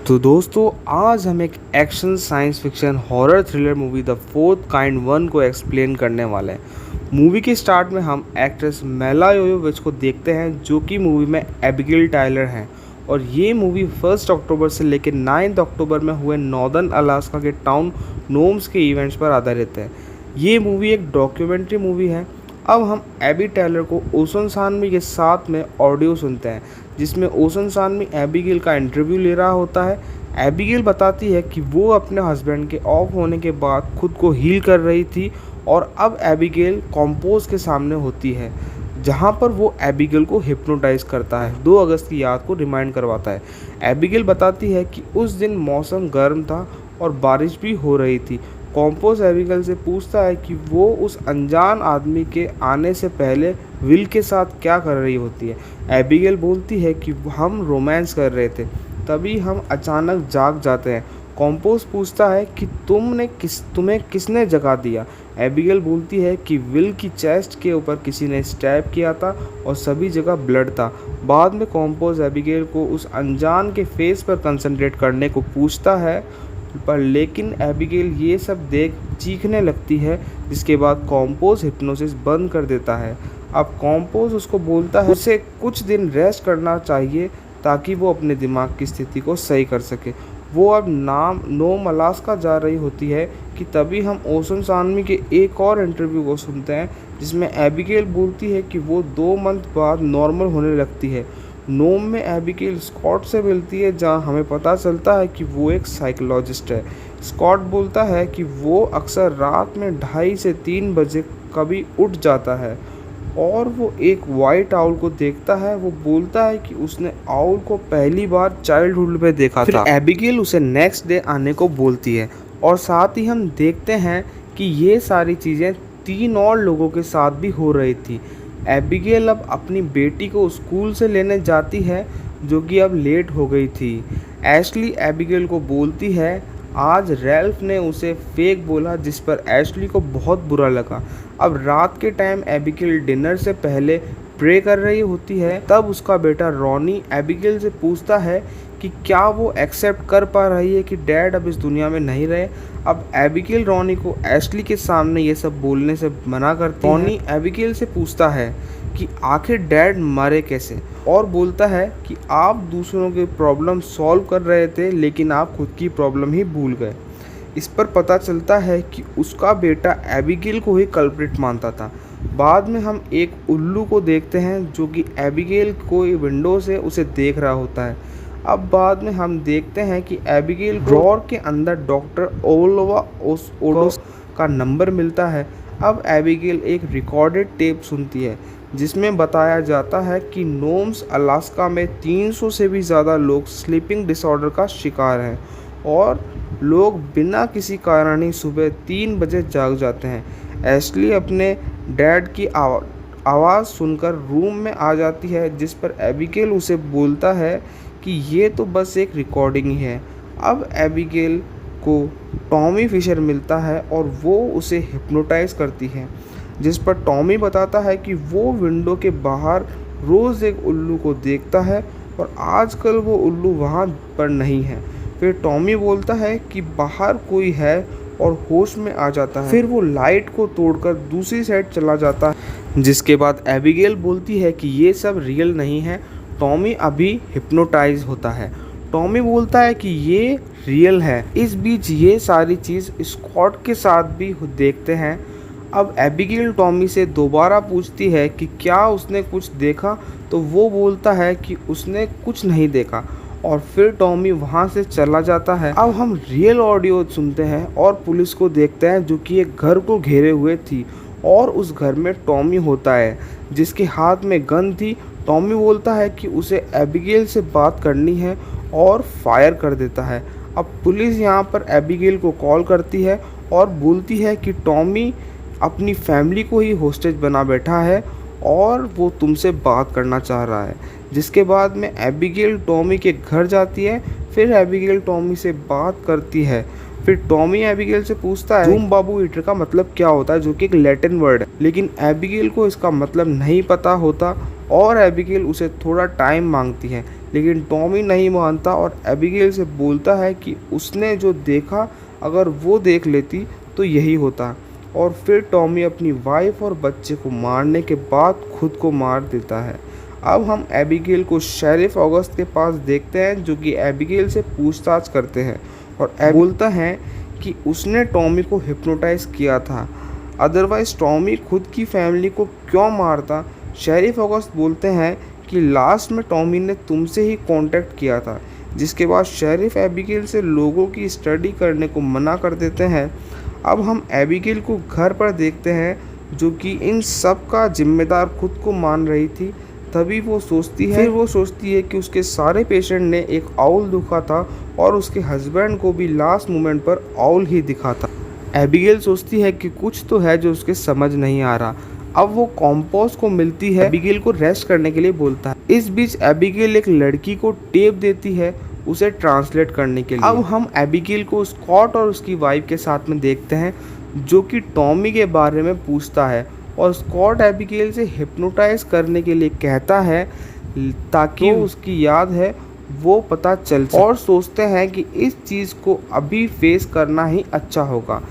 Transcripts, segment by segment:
तो दोस्तों आज हम एक action science fiction horror thriller movie the fourth kind one को एक्सप्लेन करने वाले हैं। मूवी के स्टार्ट में हम एक्ट्रेस मेला योयोविच को देखते हैं जो कि मूवी में एबिगेल टायलर हैं और ये मूवी 1 अक्टूबर से लेकर 9 अक्टूबर में हुए नॉर्दर्न अलास्का के टाउन नोम्स के इवेंट्स पर आधारित है। ये मूवी एक डॉक्यूमेंट्री मूवी है। अब हम एबी टेलर को ओशन सानवी के साथ में ऑडियो सुनते हैं जिसमें ओशन सानवी एबिगेल का इंटरव्यू ले रहा होता है। एबिगेल बताती है कि वो अपने हस्बैंड के ऑफ होने के बाद खुद को हील कर रही थी और अब एबिगेल कॉम्पोज के सामने होती है जहां पर वो एबिगेल को हिप्नोटाइज करता है, 2 अगस्त की याद को रिमाइंड करवाता है। एबिगेल बताती है कि उस दिन मौसम गर्म था और बारिश भी हो रही थी। कॉम्पोज एबिगेल से पूछता है कि वो उस अनजान आदमी के आने से पहले विल के साथ क्या कर रही होती है। एबिगेल बोलती है कि हम रोमांस कर रहे थे, तभी हम अचानक जाग जाते हैं। कॉम्पोज पूछता है कि तुम्हें किसने जगा दिया। एबिगेल बोलती है कि विल की चेस्ट के ऊपर किसी ने स्टैब किया था और सभी जगह ब्लड था। बाद में कॉम्पोज एबिगेल को उस अनजान के फेस पर कंसंट्रेट करने को पूछता है पर लेकिन एबिगेल ये सब देख चीखने लगती है, जिसके बाद कॉम्पोज हिप्नोसिस बंद कर देता है। अब कॉम्पोज उसको बोलता है उसे कुछ दिन रेस्ट करना चाहिए ताकि वो अपने दिमाग की स्थिति को सही कर सके। वो अब नोम अलास्का जा रही होती है कि तभी हम ओशन सानवी के एक और इंटरव्यू को सुनते हैं जिसमें एबिगेल बोलती है कि वो 2 मंथ बाद नॉर्मल होने लगती है। नोम में एबिगेल स्कॉट से मिलती है जहां हमें पता चलता है कि वो एक साइकोलॉजिस्ट है। स्कॉट बोलता है कि वो अक्सर रात में 2:30 से 3 बजे कभी उठ जाता है और वो एक वाइट आउल को देखता है। वो बोलता है कि उसने आउल को पहली बार चाइल्डहुड में देखा था। फिर एबिगेल उसे नेक्स्ट डे आने को बोलती है और साथ ही हम देखते हैं कि ये सारी चीज़ें 3 और लोगों के साथ भी हो रही थी। एबिगेल अब अपनी बेटी को स्कूल से लेने जाती है जो कि अब लेट हो गई थी। एशली एबिगेल को बोलती है आज रैल्फ ने उसे फेक बोला जिस पर एशली को बहुत बुरा लगा। अब रात के टाइम एबिगेल डिनर से पहले प्रे कर रही होती है, तब उसका बेटा रॉनी एबिगेल से पूछता है कि क्या वो एक्सेप्ट कर पा रही है कि डैड अब इस दुनिया में नहीं रहे। अब एबिगेल रॉनी को एशली के सामने ये सब बोलने से मना करती है। रॉनी एबिगेल से पूछता है कि आखिर डैड मरे कैसे और बोलता है कि आप दूसरों के प्रॉब्लम सॉल्व कर रहे थे लेकिन आप खुद की प्रॉब्लम ही भूल गए। इस पर पता चलता है कि उसका बेटा एबिगेल को ही कल्प्रिट मानता था। बाद में हम एक उल्लू को देखते हैं जो कि एबिगेल को विंडो से उसे देख रहा होता है। अब बाद में हम देखते हैं कि एबिगेल ड्रॉर के अंदर डॉक्टर ओलोवा ओडोस का नंबर मिलता है। अब एबिगेल एक रिकॉर्डेड टेप सुनती है जिसमें बताया जाता है कि नोम्स अलास्का में 300 से भी ज़्यादा लोग स्लीपिंग डिसऑर्डर का शिकार हैं और लोग बिना किसी कारण ही सुबह 3 बजे जाग जाते हैं। एशली अपने डैड की आवाज़ सुनकर रूम में आ जाती है जिस पर एबिगेल उसे बोलता है कि ये तो बस एक रिकॉर्डिंग ही है। अब एबिगेल को टॉमी फिशर मिलता है और वो उसे हिप्नोटाइज करती है जिस पर टॉमी बताता है कि वो विंडो के बाहर रोज़ एक उल्लू को देखता है और आजकल वो उल्लू वहाँ पर नहीं है। फिर टॉमी बोलता है कि बाहर कोई है और होश में आ जाता है। फिर वो लाइट को तोड़कर दूसरी साइड चला जाता है जिसके बाद एबिगेल बोलती है कि ये सब रियल नहीं है। टॉमी अभी हिप्नोटाइज होता है। टॉमी बोलता है कि ये रियल है। इस बीच ये सारी चीज़ स्कॉट के साथ भी देखते हैं। अब एबिगेल टॉमी से दोबारा पूछती है कि क्या उसने कुछ देखा, तो वो बोलता है कि उसने कुछ नहीं देखा और फिर टॉमी वहाँ से चला जाता है। अब हम रियल ऑडियो सुनते हैं और पुलिस को देखते हैं जो कि एक घर को घेरे हुए थी और उस घर में टॉमी होता है जिसके हाथ में गन थी। टॉमी बोलता है कि उसे एबिगेल से बात करनी है और फायर कर देता है। अब पुलिस यहाँ पर एबिगेल को कॉल करती है और बोलती है कि टॉमी अपनी फैमिली को ही होस्टेज बना बैठा है और वो तुमसे बात करना चाह रहा है। जिसके बाद में एबिगेल टॉमी के घर जाती है। फिर एबिगेल टॉमी से बात करती है फिर टॉमी एबिगेल से पूछता है जूम बाबू ईटर का मतलब क्या होता है, जो कि एक लैटिन वर्ड है, लेकिन एबिगेल को इसका मतलब नहीं पता होता और एबिगेल उसे थोड़ा टाइम मांगती है, लेकिन टॉमी नहीं मानता और एबिगेल से बोलता है कि उसने जो देखा अगर वो देख लेती तो यही होता। और फिर टॉमी अपनी वाइफ और बच्चे को मारने के बाद खुद को मार देता है। अब हम एबिगेल को शेरिफ ऑगस्ट के पास देखते हैं, जो कि एबिगेल से पूछताछ करते हैं और बोलता है कि उसने टॉमी को हिप्नोटाइज किया था, अदरवाइज टॉमी खुद की फैमिली को क्यों मारता। शेरिफ ऑगस्ट बोलते हैं कि लास्ट में टॉमी ने तुमसे ही कांटेक्ट किया था, जिसके बाद शेरिफ एबिगेल से लोगों की स्टडी करने को मना कर देते हैं। अब हम एबिगेल को घर पर देखते हैं, जो कि इन सब का जिम्मेदार खुद को मान रही थी। तभी वो सोचती है कि उसके सारे पेशेंट ने एक आउल दिखा था और उसके हस्बैंड को भी लास्ट मोमेंट पर आउल ही दिखा था। एबिगेल सोचती है कि कुछ तो है जो उसके समझ नहीं आ रहा। अब वो कॉम्पोज को मिलती है, एबिगेल को रेस्ट करने के लिए बोलता है। इस बीच एबिगेल एक लड़की को टेप देती है उसे ट्रांसलेट करने के लिए। अब हम एबिगेल को स्कॉट और उसकी वाइफ के साथ में देखते हैं, जो कि टॉमी के बारे में पूछता है और स्कॉट एबिगेल से हिप्नोटाइज करने के लिए कहता है ताकि उसकी याद है वो पता चल सके। और सोचते हैं कि इस चीज़ को अभी फेस करना ही अच्छा होगा,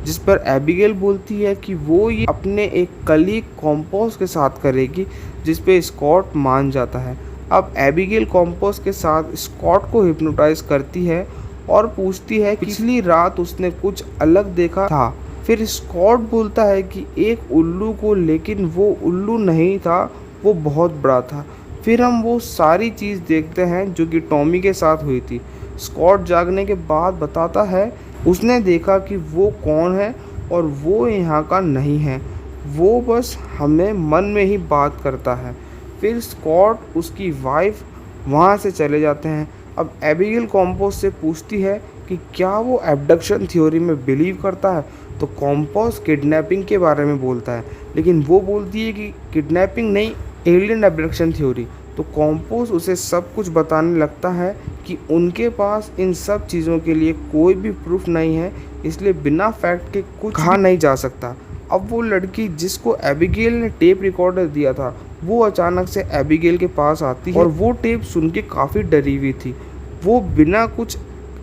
जिस पर एबिगेल बोलती है कि वो ये अपने एक कलीग कॉम्पोज के साथ करेगी, जिस पे स्कॉट मान जाता है। अब एबिगेल कॉम्पोज के साथ स्कॉट को हिप्नोटाइज करती है और पूछती है कि पिछली रात उसने कुछ अलग देखा था। फिर स्कॉट बोलता है कि एक उल्लू को, लेकिन वो उल्लू नहीं था, वो बहुत बड़ा था। फिर हम वो सारी चीज़ देखते हैं जो कि टॉमी के साथ हुई थी। स्कॉट जागने के बाद बताता है उसने देखा कि वो कौन है और वो यहाँ का नहीं है, वो बस हमें मन में ही बात करता है। फिर स्कॉट उसकी वाइफ वहाँ से चले जाते हैं। अब एबिगेल कॉम्पोज से पूछती है कि क्या वो एब्डक्शन थ्योरी में बिलीव करता है, तो कॉम्पोज किडनैपिंग के बारे में बोलता है, लेकिन वो बोलती है कि किडनैपिंग नहीं, एलियन एब्डक्शन थ्योरी। तो कॉम्पोज उसे सब कुछ बताने लगता है कि उनके पास इन सब चीज़ों के लिए कोई भी प्रूफ नहीं है, इसलिए बिना फैक्ट के कुछ कहा नहीं जा सकता। अब वो लड़की जिसको एबिगेल ने टेप रिकॉर्डर दिया था, वो अचानक से एबिगेल के पास आती है और वो टेप सुन के काफ़ी डरी हुई थी। वो बिना कुछ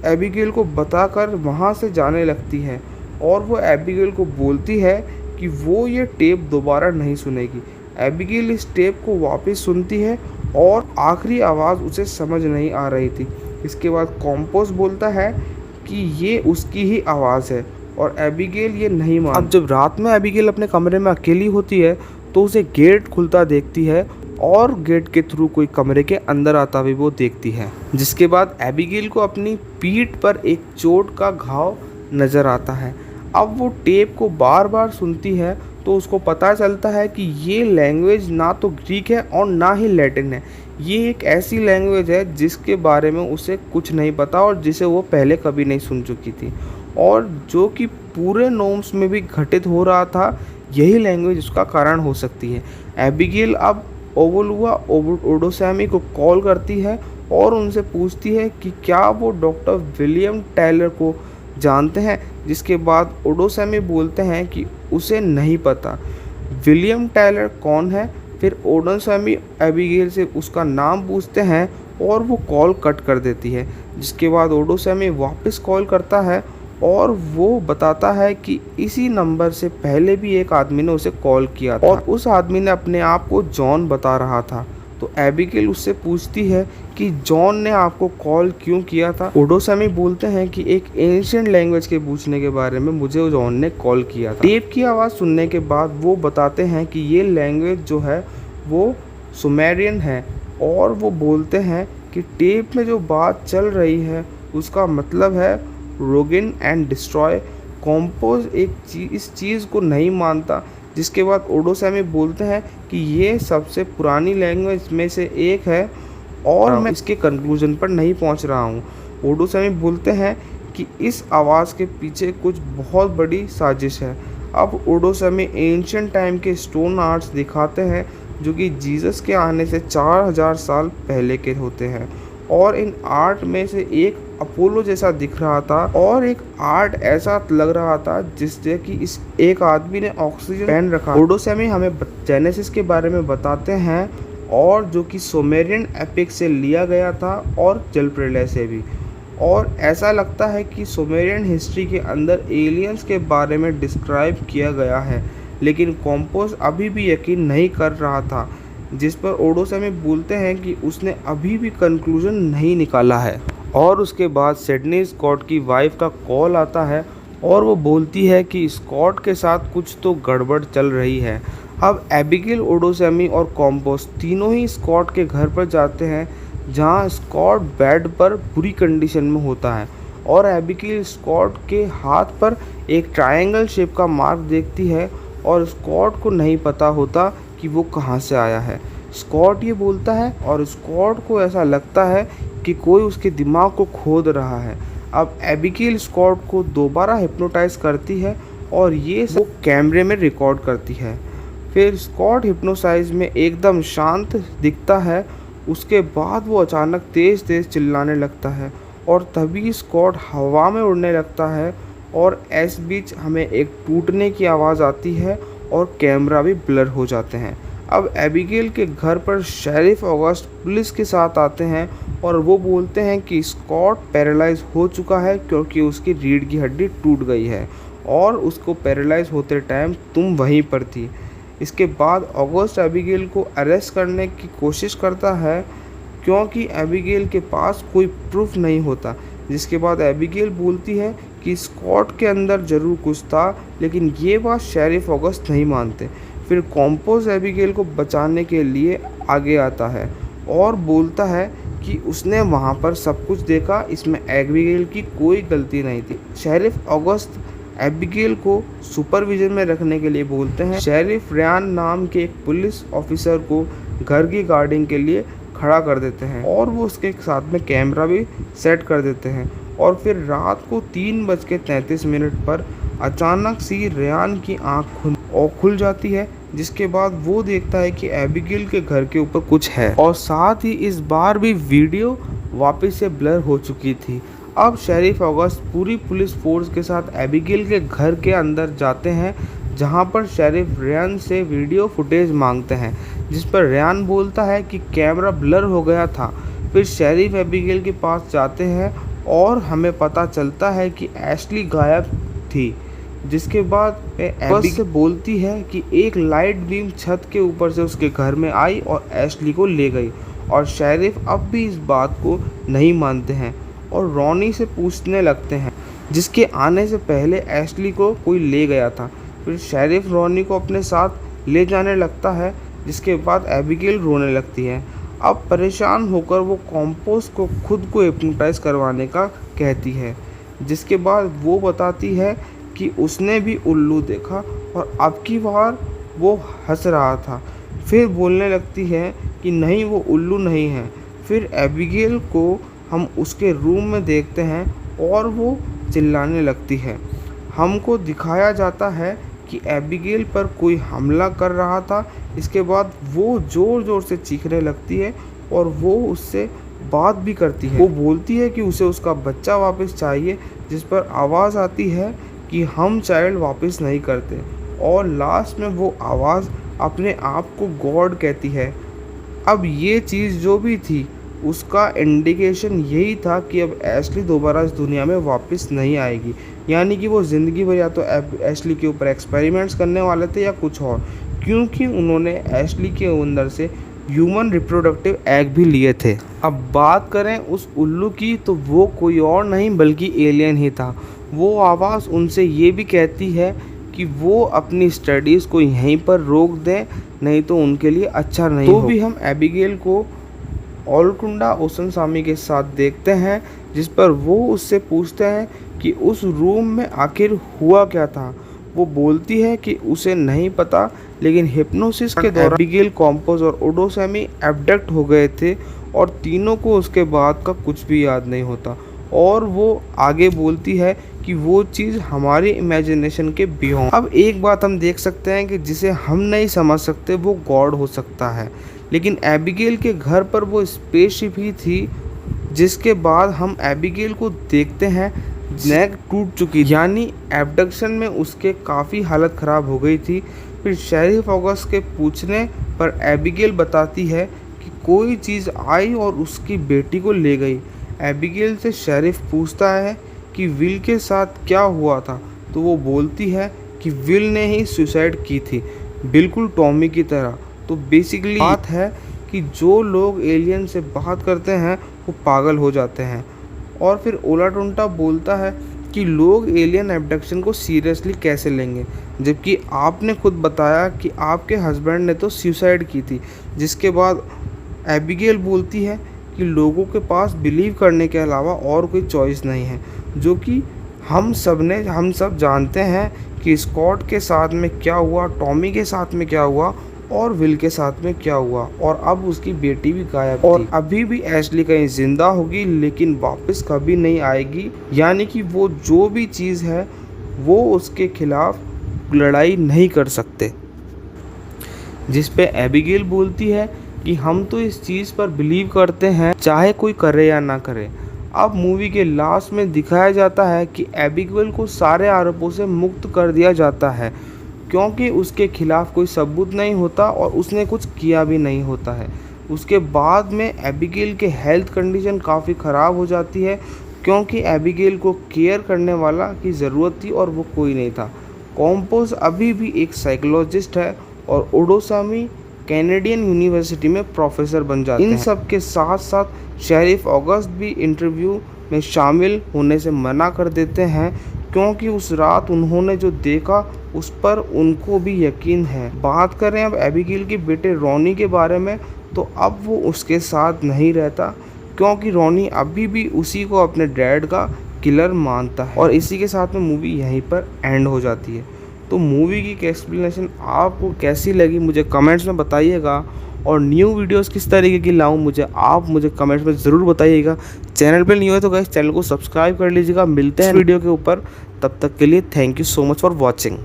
एबिगेल को बताकर वहाँ से जाने लगती है और वो एबिगेल को बोलती है कि वो ये टेप दोबारा नहीं सुनेगी। एबिगेल इस टेप को वापस सुनती है और आखिरी आवाज़ उसे समझ नहीं आ रही थी। इसके बाद कॉम्पोज बोलता है कि ये उसकी ही आवाज़ है और एबिगेल ये नहीं मानती। अब जब रात में एबिगेल अपने कमरे में अकेली होती है तो उसे गेट खुलता देखती है और गेट के थ्रू कोई कमरे के अंदर आता हुआ वो देखती है, जिसके बाद एबिगेल को अपनी पीठ पर एक चोट का घाव नज़र आता है। अब वो टेप को बार बार सुनती है तो उसको पता चलता है कि ये लैंग्वेज ना तो ग्रीक है और ना ही लैटिन है। ये एक ऐसी लैंग्वेज है जिसके बारे में उसे कुछ नहीं पता और जिसे वो पहले कभी नहीं सुन चुकी थी, और जो कि पूरे नोम्स में भी घटित हो रहा था। यही लैंग्वेज उसका कारण हो सकती है। एबिगेल अब ओवलुआ ओडोसैमी को कॉल करती है और उनसे पूछती है कि क्या वो डॉक्टर विलियम टेलर को जानते हैं, जिसके बाद ओडोसैमी बोलते हैं कि उसे नहीं पता विलियम टेलर कौन है। फिर ओडोसैमी एबिगेल से उसका नाम पूछते हैं और वो कॉल कट कर देती है, जिसके बाद ओडोसैमी वापस कॉल करता है और वो बताता है कि इसी नंबर से पहले भी एक आदमी ने उसे कॉल किया था और उस आदमी ने अपने आप को जॉन बता रहा था। तो एबिगेल उससे पूछती है कि जॉन ने आपको कॉल क्यों किया था। ओडोसैमी बोलते हैं कि एक एंशिएंट लैंग्वेज के पूछने के बारे में मुझे जॉन ने कॉल किया था। टेप की आवाज़ सुनने के बाद वो बताते हैं कि ये लैंग्वेज जो है वो सुमेरियन है और वो बोलते हैं कि टेप में जो बात चल रही है उसका मतलब है रोगिन एंड डिस्ट्रॉय। कॉम्पोज इस चीज़ को नहीं मानता, जिसके बाद ओडोसैमी बोलते हैं कि ये सबसे पुरानी लैंग्वेज में से एक है और मैं इसके कंक्लूजन पर नहीं पहुंच रहा हूं। ओडोसैमी बोलते हैं कि इस आवाज़ के पीछे कुछ बहुत बड़ी साजिश है। अब ओडोसैमी एंशिएंट टाइम के स्टोन आर्ट्स दिखाते हैं जो कि जीसस के आने से 4000 साल पहले के होते हैं और इन आर्ट में से एक अपोलो जैसा दिख रहा था और एक आर्ट ऐसा लग रहा था जिससे कि इस एक आदमी ने ऑक्सीजन पहन रखा। ओडोसैमी हमें जेनेसिस के बारे में बताते हैं और जो कि सुमेरियन एपिक से लिया गया था और जल प्रलय से भी। और ऐसा लगता है कि सुमेरियन हिस्ट्री के अंदर एलियंस के बारे में डिस्क्राइब किया गया है, लेकिन कॉम्पोस अभी भी यकीन नहीं कर रहा था, जिस पर ओडोसैमी बोलते हैं कि उसने अभी भी कंक्लूजन नहीं निकाला है। और उसके बाद सिडनी स्कॉट की वाइफ का कॉल आता है और वो बोलती है कि स्कॉट के साथ कुछ तो गड़बड़ चल रही है। अब एबिगेल, ओडोसैमी और कॉम्पोस तीनों ही स्कॉट के घर पर जाते हैं, जहां स्कॉट बेड पर बुरी कंडीशन में होता है और एबिगेल स्कॉट के हाथ पर एक ट्रायंगल शेप का मार्क देखती है और स्कॉट को नहीं पता होता कि वो कहां से आया है। स्कॉट ये बोलता है और स्कॉट को ऐसा लगता है कि कोई उसके दिमाग को खोद रहा है। अब एबिगेल स्कॉट को दोबारा हिप्नोटाइज करती है और ये वो कैमरे में रिकॉर्ड करती है। फिर स्कॉट हिप्नोसाइज में एकदम शांत दिखता है। उसके बाद वो अचानक तेज़ तेज़ चिल्लाने लगता है और तभी स्कॉट हवा में उड़ने लगता है और इस बीच हमें एक टूटने की आवाज़ आती है और कैमरा भी ब्लर हो जाते हैं। अब एबिगेल के घर पर शेरिफ ऑगस्ट पुलिस के साथ आते हैं और वो बोलते हैं कि स्कॉट पैरालाइज हो चुका है क्योंकि उसकी रीढ़ की हड्डी टूट गई है और उसको पैरालाइज होते टाइम तुम वहीं पर थी। इसके बाद ऑगस्ट एबिगेल को अरेस्ट करने की कोशिश करता है क्योंकि एबिगेल के पास कोई प्रूफ नहीं होता, जिसके बाद एबिगेल बोलती है कि स्कॉट के अंदर ज़रूर कुछ था, लेकिन ये बात शेरिफ ऑगस्ट नहीं मानते। फिर कॉम्पोस एबिगेल को बचाने के लिए आगे आता है और बोलता है कि उसने वहाँ पर सब कुछ देखा, इसमें एबिगेल की कोई गलती नहीं थी। शेरिफ ऑगस्ट एबिगेल को सुपरविजन में रखने के लिए बोलते हैं। शेरिफ रियान नाम के एक पुलिस ऑफिसर को घर की गार्डिंग के लिए खड़ा कर देते हैं और वो उसके साथ में कैमरा भी सेट कर देते हैं। और फिर रात को 3:33 पर अचानक सी रियान की आँख खुल जाती है, जिसके बाद वो देखता है कि एबिगेल के घर के ऊपर कुछ है और साथ ही इस बार भी वीडियो वापस से ब्लर हो चुकी थी। अब शेरिफ ऑगस्ट पूरी पुलिस फोर्स के साथ एबिगेल के घर के अंदर जाते हैं, जहां पर शेरिफ रियान से वीडियो फुटेज मांगते हैं, जिस पर रियान बोलता है कि कैमरा ब्लर हो गया था। फिर शेरिफ एबिगेल के पास जाते हैं और हमें पता चलता है कि एशली गायब थी, जिसके बाद एबिगेल से बोलती है कि एक लाइट बीम छत के ऊपर से उसके घर में आई और एशली को ले गई। और शेरिफ अब भी इस बात को नहीं मानते हैं और रॉनी से पूछने लगते हैं, जिसके आने से पहले एशली को कोई ले गया था। फिर शेरिफ रॉनी को अपने साथ ले जाने लगता है, जिसके बाद एबिगेल रोने लगती है। अब परेशान होकर वो कॉम्पोस को खुद को हिप्नोटाइज करवाने का कहती है, जिसके बाद वो बताती है कि उसने भी उल्लू देखा और अब की बार वो हंस रहा था। फिर बोलने लगती है कि नहीं, वो उल्लू नहीं है। फिर एबिगेल को हम उसके रूम में देखते हैं और वो चिल्लाने लगती है। हमको दिखाया जाता है कि एबिगेल पर कोई हमला कर रहा था। इसके बाद वो ज़ोर ज़ोर से चीखने लगती है और वो उससे बात भी करती है। वो बोलती है कि उसे उसका बच्चा वापस चाहिए, जिस पर आवाज़ आती है कि हम चाइल्ड वापस नहीं करते। और लास्ट में वो आवाज़ अपने आप को गॉड कहती है। अब ये चीज़ जो भी थी उसका इंडिकेशन यही था कि अब एशली दोबारा इस दुनिया में वापस नहीं आएगी, यानी कि वो ज़िंदगी भर या तो एशली के ऊपर एक्सपेरिमेंट्स करने वाले थे या कुछ और, क्योंकि उन्होंने एशली के अंदर से ह्यूमन रिप्रोडक्टिव एग भी लिए थे। अब बात करें उस उल्लू की, तो वो कोई और नहीं बल्कि एलियन ही था। वो आवाज़ उनसे ये भी कहती है कि वो अपनी स्टडीज़ को यहीं पर रोक दें, नहीं तो उनके लिए अच्छा नहीं हो। तो भी हम एबिगेल को ओलकुंडा ओसनसामी के साथ देखते हैं, जिस पर वो उससे पूछते हैं कि उस रूम में आखिर हुआ क्या था। वो बोलती है कि उसे नहीं पता, लेकिन हिप्नोसिस के दौरान एबिगेल, कॉम्पोस और ओडोसैमी एब्डक्ट हो गए थे और तीनों को उसके बाद का कुछ भी याद नहीं होता। और वो आगे बोलती है कि वो चीज़ हमारी इमेजिनेशन के बियॉन्ड। अब एक बात हम देख सकते हैं कि जिसे हम नहीं समझ सकते वो गॉड हो सकता है, लेकिन एबिगेल के घर पर वो स्पेसशिप ही थी जिसके बाद हम एबिगेल को देखते हैं नेक टूट चुकी, यानी एब्डक्शन में उसके काफ़ी हालत ख़राब हो गई थी। फिर शेरिफ ऑगस्ट के पूछने पर एबिगेल बताती है कि कोई चीज़ आई और उसकी बेटी को ले गई। एबिगेल से शेरिफ पूछता है कि विल के साथ क्या हुआ था, तो वो बोलती है कि विल ने ही सुसाइड की थी, बिल्कुल टॉमी की तरह। तो बेसिकली बात है कि जो लोग एलियन से बात करते हैं वो पागल हो जाते हैं। और फिर ओलाटुंटा बोलता है कि लोग एलियन एब्डक्शन को सीरियसली कैसे लेंगे, जबकि आपने खुद बताया कि आपके हस्बैंड ने तो सुसाइड की थी। जिसके बाद एबिगेल बोलती है कि लोगों के पास बिलीव करने के अलावा और कोई चॉइस नहीं है, जो कि हम सब जानते हैं कि स्कॉट के साथ में क्या हुआ, टॉमी के साथ में क्या हुआ और विल के साथ में क्या हुआ, और अब उसकी बेटी भी गायब थी। और अभी भी एशली कहीं जिंदा होगी लेकिन वापस कभी नहीं आएगी, यानी कि वो जो भी चीज़ है वो उसके खिलाफ लड़ाई नहीं कर सकते। जिस पे एबिगेल बोलती है कि हम तो इस चीज़ पर बिलीव करते हैं चाहे कोई करे या ना करे। अब मूवी के लास्ट में दिखाया जाता है कि एबिगेल को सारे आरोपों से मुक्त कर दिया जाता है, क्योंकि उसके खिलाफ कोई सबूत नहीं होता और उसने कुछ किया भी नहीं होता है। उसके बाद में एबिगेल के हेल्थ कंडीशन काफ़ी ख़राब हो जाती है, क्योंकि एबिगेल को केयर करने वाला की ज़रूरत थी और वो कोई नहीं था। कॉम्पोज अभी भी एक साइकोलॉजिस्ट है और ओडोसामी कैनेडियन यूनिवर्सिटी में प्रोफेसर बन जाते हैं। इन सब के साथ साथ शेरिफ ऑगस्ट भी इंटरव्यू में शामिल होने से मना कर देते हैं, क्योंकि उस रात उन्होंने जो देखा उस पर उनको भी यकीन है। बात करें अब एबिगेल के बेटे रॉनी के बारे में, तो अब वो उसके साथ नहीं रहता, क्योंकि रॉनी अभी भी उसी को अपने डैड का किलर मानता है। और इसी के साथ में मूवी यहीं पर एंड हो जाती है। तो मूवी की एक्सप्लेनेशन आपको कैसी लगी मुझे कमेंट्स में बताइएगा, और न्यू वीडियोस किस तरीके की लाऊं मुझे कमेंट्स में ज़रूर बताइएगा। चैनल पे नहीं हो तो गाइस चैनल को सब्सक्राइब कर लीजिएगा। मिलते हैं वीडियो के ऊपर, तब तक के लिए thank you so much for watching.